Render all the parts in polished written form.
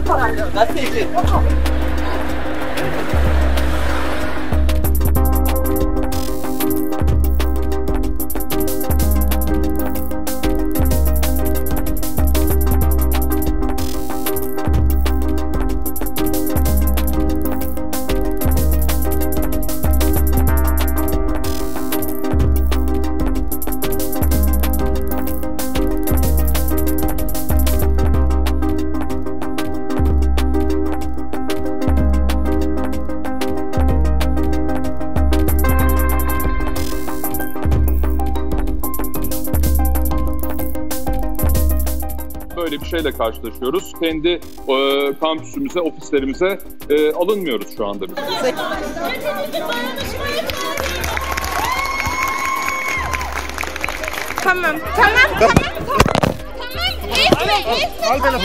Gazeteci. Böyle bir şeyle karşılaşıyoruz. Kendi kampüsümüze, ofislerimize alınmıyoruz şu anda biz. Tamam. Al telefonu.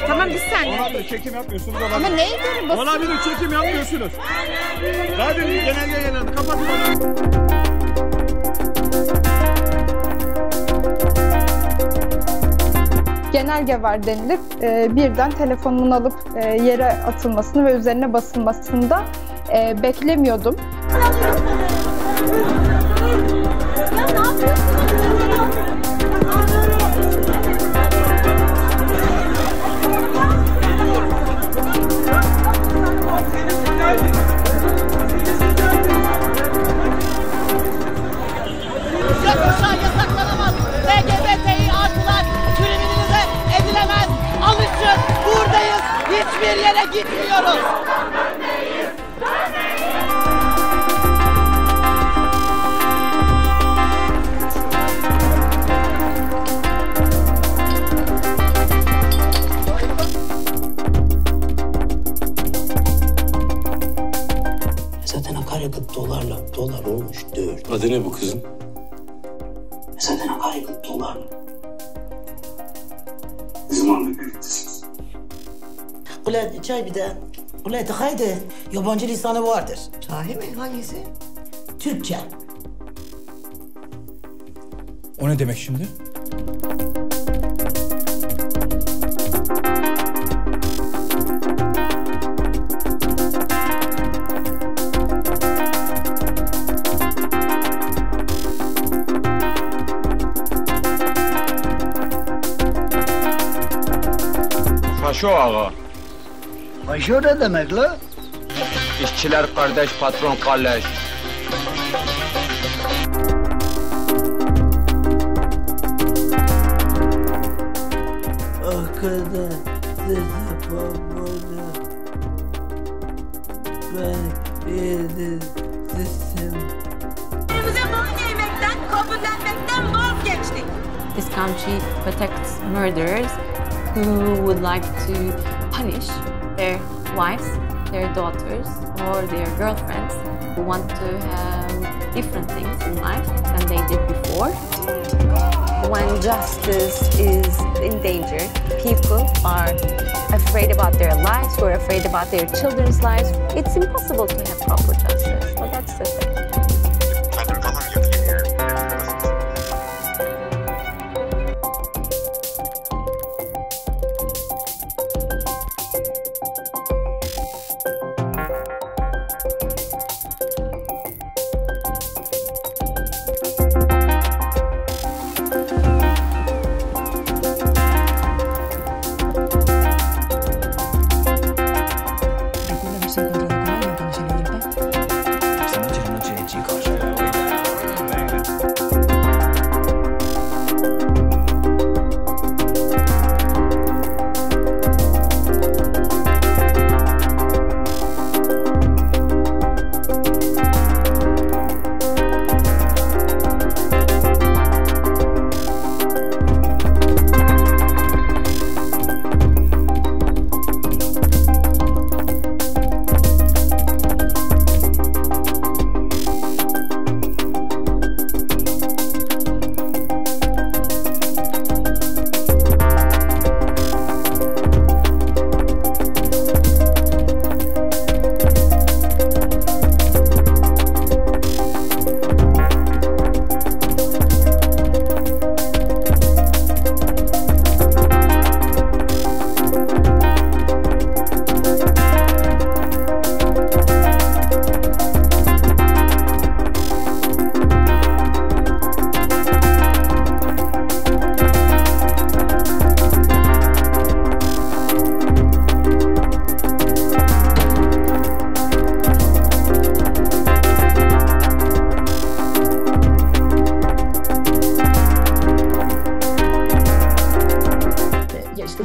Tamam bir saniye. Olabilir, çekim yapmıyorsunuz. Olabilir. Ama neye göre basın? Olabilir, çekim yapmıyorsunuz. Radyo genelde yayınlandı. Kapatın. Genelge var denilip birden telefonumun alıp yere atılmasını ve üzerine basılmasını da beklemiyordum. Yakışlar yasaklanamaz. LGBTİ artılar kriminalize edilemez. Alışın, buradayız. Hiçbir yere gitmiyoruz. Zaten akaryakıt dolar olmuş 4. Adı ne bu kızın? Zaten akaryakıt dolar. Ne zamandır birliktesiniz? Ulan çay bir de. Ulan haydi. Yabancı lisanı vardır. Sahi mi? Hangisi? Türkçe. O ne demek şimdi? Faşo ağa. Faşo ne demek la? İşçiler kardeş, patron kalleş. O kadar sizi babana. Ben sizin. Bize boyun eğmekten, kabullenmekten vazgeçtik. This country protects murderers who would like to punish their wives, their daughters, or their girlfriends who want to have different things in life than they did before. When justice is in danger, people are afraid about their lives, who are afraid about their children's lives. It's impossible to have proper justice. Well, that's the thing. ¿Recuerda haberse encontrado con alguien cuando salió del pub? Esta noche es la noche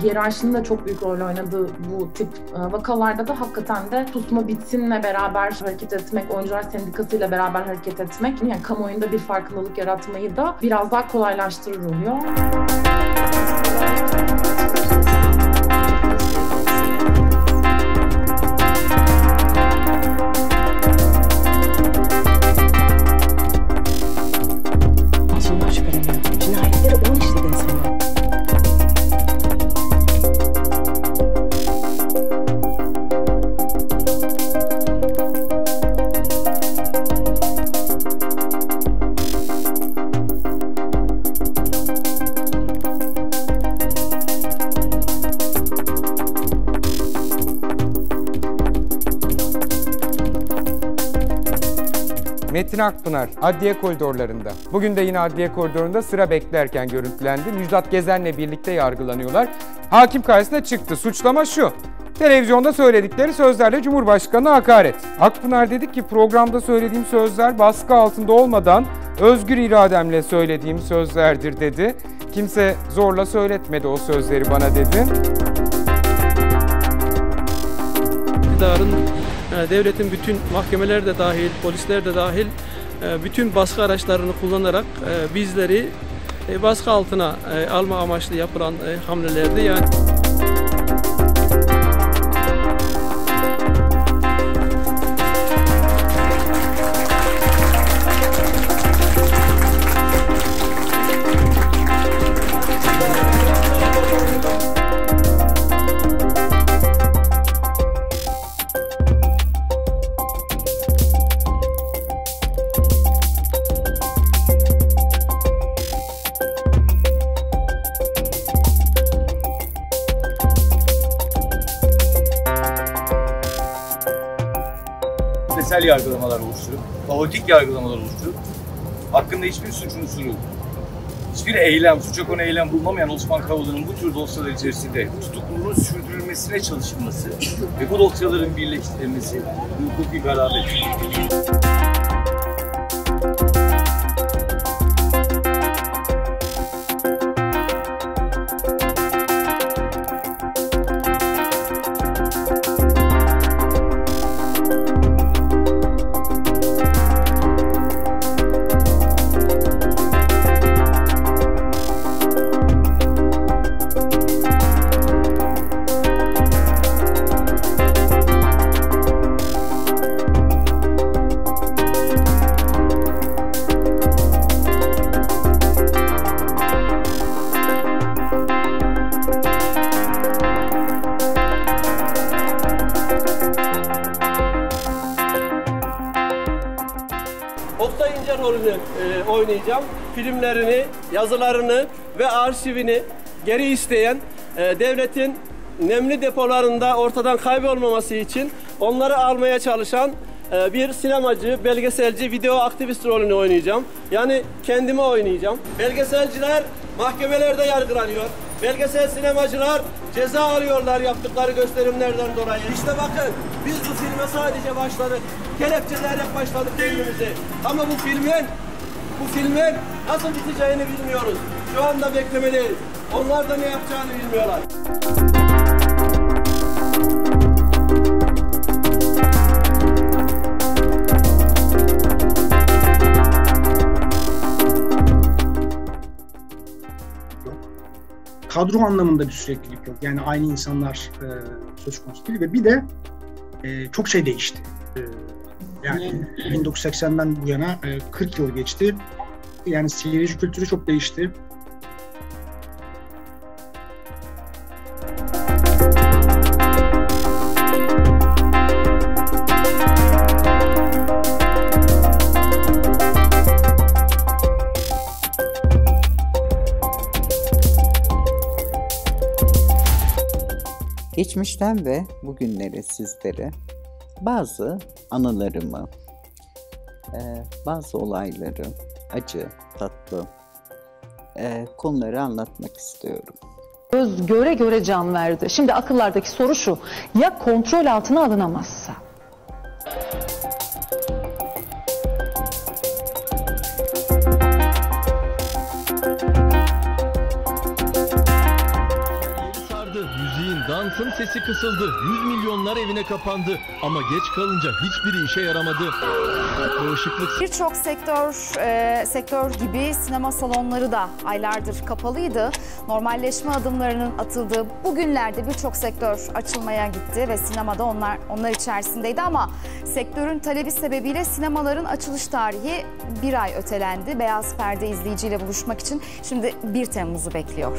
hiyerarşinin de çok büyük rol oynadığı bu tip vakalarda da hakikaten de susma bitsinle beraber hareket etmek, oyuncular sendikasıyla beraber hareket etmek, yani kamuoyunda bir farkındalık yaratmayı da biraz daha kolaylaştırır oluyor. Masumlar şüpheleniyor. Cinayetleri 10 işlediğini sanıyor. Metin Akpınar adliye koridorlarında. Bugün de yine adliye koridorunda sıra beklerken görüntülendi. Müjdat Gezen'le birlikte yargılanıyorlar. Hakim karşısına çıktı. Suçlama şu: televizyonda söyledikleri sözlerle Cumhurbaşkanı'na hakaret. Akpınar dedi ki programda söylediğim sözler baskı altında olmadan özgür irademle söylediğim sözlerdir dedi. Kimse zorla söyletmedi o sözleri bana dedi. İktidarın, devletin bütün mahkemeler de dahil, polisler de dahil bütün baskı araçlarını kullanarak bizleri baskı altına alma amaçlı yapılan hamlelerdi. Yani kitlesel yargılamalar oluşturup, kaotik yargılamalar oluşturup, hakkında hiçbir suç unsuru, hiçbir eylem, suça konu eylem bulunamayan Osman Kavala'nın bu tür dosyalar içerisinde tutukluluğun sürdürülmesine çalışılması ve bu dosyaların birleştirilmesi hukuki garabet. Oktay İnce rolünü oynayacağım. Filmlerini, yazılarını ve arşivini geri isteyen, devletin nemli depolarında ortadan kaybolmaması için onları almaya çalışan bir sinemacı, belgeselci, video aktivist rolünü oynayacağım. Yani kendimi oynayacağım. Belgeselciler mahkemelerde yargılanıyor. Belgesel sinemacılar ceza alıyorlar yaptıkları gösterimlerden dolayı. İşte bakın, biz bu filme sadece başladık. Kelepçelerle başladık filmimizi. Ama bu filmin nasıl biteceğini bilmiyoruz. Şu anda beklemeliyiz. Onlar da ne yapacağını bilmiyorlar. Kadro anlamında bir süreklilik yok. Yani aynı insanlar söz konusu değil ve bir de çok şey değişti. Yani 1980'den bu yana 40 yıl geçti. Yani seyirci kültürü çok değişti. Geçmişten ve bugünlere sizlere bazı anılarımı, bazı olayları, acı, tatlı konuları anlatmak istiyorum. Göz göre göre can verdi. Şimdi akıllardaki soru şu: ya kontrol altına alınamazsa? Dansın sesi kısıldı. 100 milyonlar evine kapandı. Ama geç kalınca hiçbiri işe yaramadı. Bağışıklık... Birçok sektör gibi sinema salonları da aylardır kapalıydı. Normalleşme adımlarının atıldığı bugünlerde birçok sektör açılmaya gitti ve sinemada onlar içerisindeydi ama sektörün talebi sebebiyle sinemaların açılış tarihi bir ay ötelendi. Beyaz Perde izleyiciyle buluşmak için şimdi 1 Temmuz'u bekliyor.